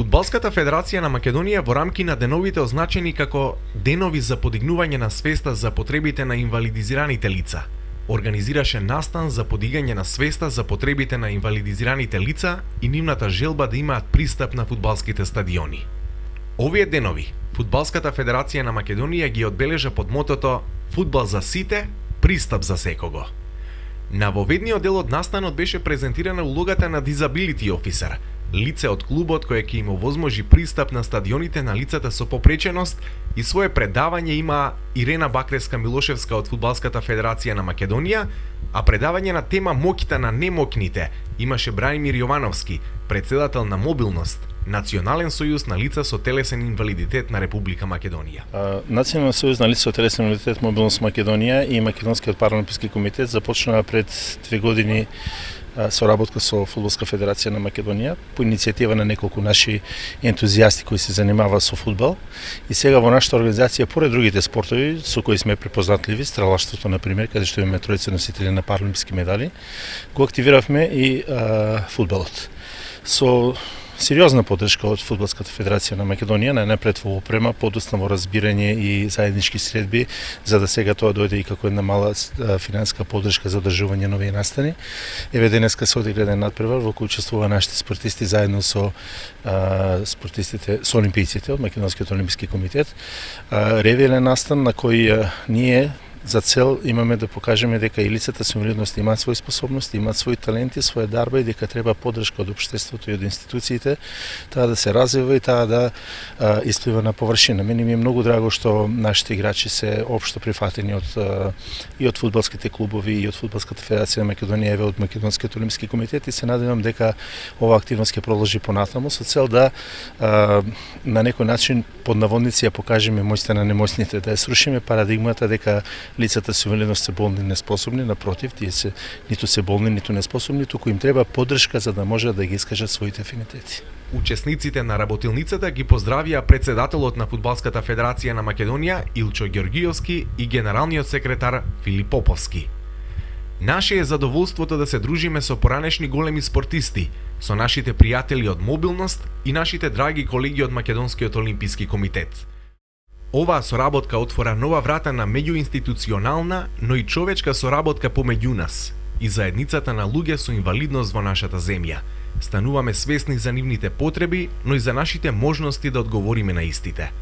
Фудбалската федерација на Македонија во рамки на деновите означени како денови за подигнување на свеста за потребите на инвалидизираните лица, организираше настан за подигање на свеста за потребите на инвалидизираните лица и нивната желба да имаат пристап на фудбалските стадиони. Овие денови Фудбалската федерација на Македонија ги одбележа под мотото "Фудбал за сите, пристап за секого". На воведниот дел од настанот беше презентирана улогата на Disability Officer, лице од клубот кое ќе им овозможи пристап на стадионите на лицата со попреченост, и свое предавање има Ирена Бакреска-Милошевска од Фудбалската федерација на Македонија, а предавање на тема "Моќта на немокните" имаше Бранимир Јовановски, председател на Мобилност, Национален сојуз на лица со телесен инвалидитет на Република Македонија. Национален сојуз на лица со телесен инвалидитет Мобилност Македонија и Македонскиот параолимписки комитет започнаа пред 2 години соработка со Фудбалска федерација на Македонија по иницијатива на неколку наши ентузијасти кои се занимаваат со фудбал. И сега во нашата организација, поред другите спортови со кои сме препознатливи, стрелаштвото на пример, каде што имаме тројца носители на параолимписки медали, го активиравме и фудбалот. Со сериозна поддршка од Фудбалската федерација на Македонија, најнапред во опрема, подоцна во разбирање и заеднички средби, за да сега тоа дојде и како една мала финансиска поддршка за одржување на овие настани. Еве денеска се одигра еден надпревар во кој учествува нашите спортисти заедно со спортистите, со олимпијците од Македонскиот олимписки комитет. Ревелен настан на кој ние за цел имаме да покажеме дека и лицата со инвалидност имаат своји способности, имаат своји таленти, своја дарба и дека треба поддршка од општеството и од институциите, таа да се развива и таа да исплива на површина. Мене ми е многу драго што нашите играчи се општо прифатени и од фудбалските клубови и од Фудбалската федерација на Македонија, еве од Македонскиот олимписки комитет, и се надевам дека ова активност ќе продолжи понатаму со цел да на некој начин под наводници ја покажеме моќта на немоćните, да ја срушиме парадигмата дека лицата со инвалидност се болни и неспособни. Напротив, тие се ниту се болни, ниту неспособни, туку им треба поддршка за да можат да ги искажат своите афинитети. Учесниците на работилницата ги поздравија председателот на Фудбалската федерација на Македонија Илчо Ѓоргиовски и генералниот секретар Филип Поповски. Наше е задоволството да се дружиме со поранешни големи спортисти, со нашите пријатели од Мобилност и нашите драги колеги од Македонскиот олимписки комитет. Оваа соработка отвора нова врата на меѓуинституционална, но и човечка соработка помеѓу нас и заедницата на луѓе со инвалидност во нашата земја. Стануваме свесни за нивните потреби, но и за нашите можности да одговориме на истите.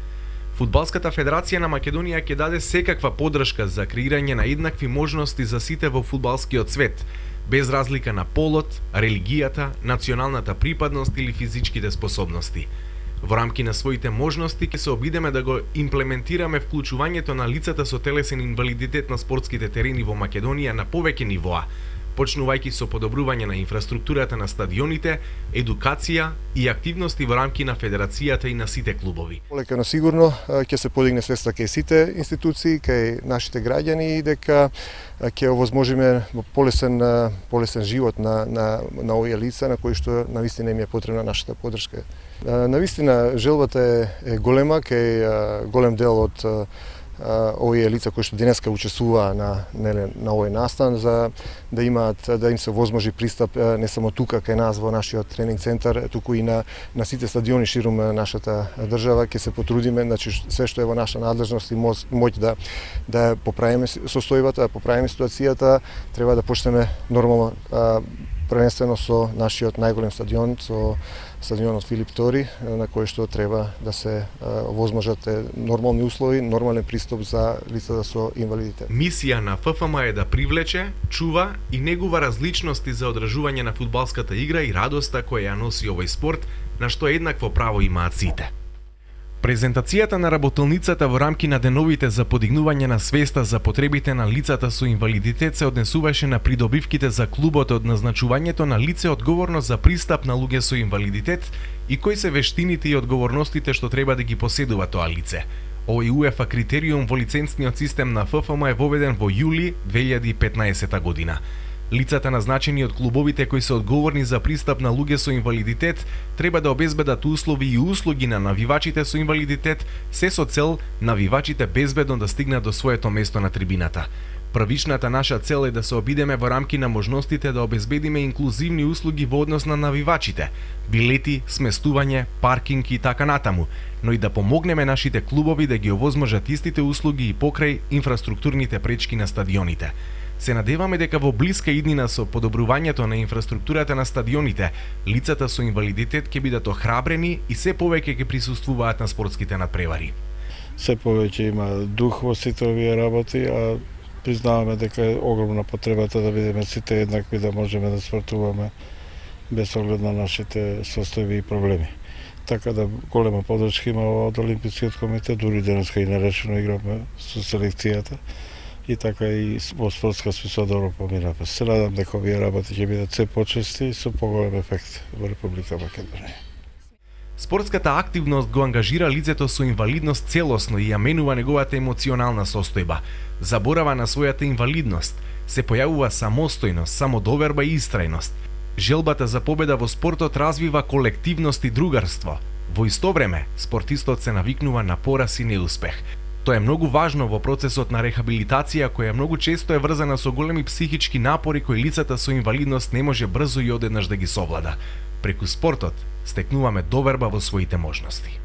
Фудбалската федерација на Македонија ќе даде секаква поддршка за креирање на еднакви можности за сите во фудбалскиот свет, без разлика на полот, религијата, националната припадност или физичките способности. Во рамки на своите можности ќе се обидеме да го имплементираме вклучувањето на лицата со телесен инвалидитет на спортските терени во Македонија на повеќе нивоа, почнувајќи со подобрување на инфраструктурата на стадионите, едукација и активности во рамки на федерацијата и на сите клубови. Полека но сигурно ќе се подигне свеста кај сите институции, кај нашите граѓани и дека ќе овозможиме полесен живот на овие лица на кои што навистина им е потребна нашата поддршка. Навистина желбата е голема кај голем дел од овие лица кои што денеска учествуваа на овој настан, за да им се возможи пристап не само тука кај нас во нашиот тренинг центар, туку и на сите стадиони ширум нашата држава. Ќе се потрудиме, значи се што е во наша надлежност и моќ да поправиме состојбата, да поправиме ситуацијата. Треба да почнеме нормално, првенствено со нашиот најголем стадион, со стадионот Филип Тори, на кој што треба да се овозможат нормални услови, нормален пристап за лицата со инвалидитет. Мисија на ФФМ е да привлече, чува и негува различности за одржување на фудбалската игра и радоста која ја носи овој спорт, на што еднакво право имаат сите. Презентацијата на работилницата во рамки на деновите за подигнување на свеста за потребите на лицата со инвалидитет се однесуваше на придобивките за клубот од назначувањето на лице одговорно за пристап на луѓе со инвалидитет и кои се вештините и одговорностите што треба да ги поседува тоа лице. Овој УЕФА критериум во лиценцниот систем на ФФМ е воведен во јули 2015 година. Лицата назначени од клубовите кои се одговорни за пристап на луѓе со инвалидитет треба да обезбедат услови и услуги на навивачите со инвалидитет, се со цел навивачите безбедно да стигнат до своето место на трибината. Првичната наша цел е да се обидеме во рамки на можностите да обезбедиме инклузивни услуги во однос на навивачите, билети, сместување, паркинг и така натаму, но и да помогнеме нашите клубови да ги овозможат истите услуги и покрај инфраструктурните пречки на стадионите. Се надеваме дека во блиска иднина со подобрувањето на инфраструктурата на стадионите, лицата со инвалидитет ќе бидат охрабрени и се повеќе ќе присуствуваат на спортските надпревари. Се повеќе има дух во сите овие работи, а признаваме дека е огромна потребата да бидеме сите еднакви, да можеме да спортуваме без оглед на нашите состојби и проблеми. Така да голема подршка има од Олимпискиот комитет, дури денеска и наречено играме со селекцијата и така и во спортска смисла добро поминавме. Се надам дека овие работи ќе бидат се почести и со поголем ефект во Република Македонија. Спортската активност го ангажира лицето со инвалидност целосно и ја менува неговата емоционална состојба. Заборава на својата инвалидност, се појавува самостојност, самодоверба и истрајност. Желбата за победа во спортот развива колективност и другарство. Во исто време, спортистот се навикнува на пораз и неуспех. Тоа е многу важно во процесот на рехабилитација која многу често е врзана со големи психички напори кои лицата со инвалидност не може брзо и одеднаш да ги совлада. Преку спортот стекнуваме доверба во своите можности.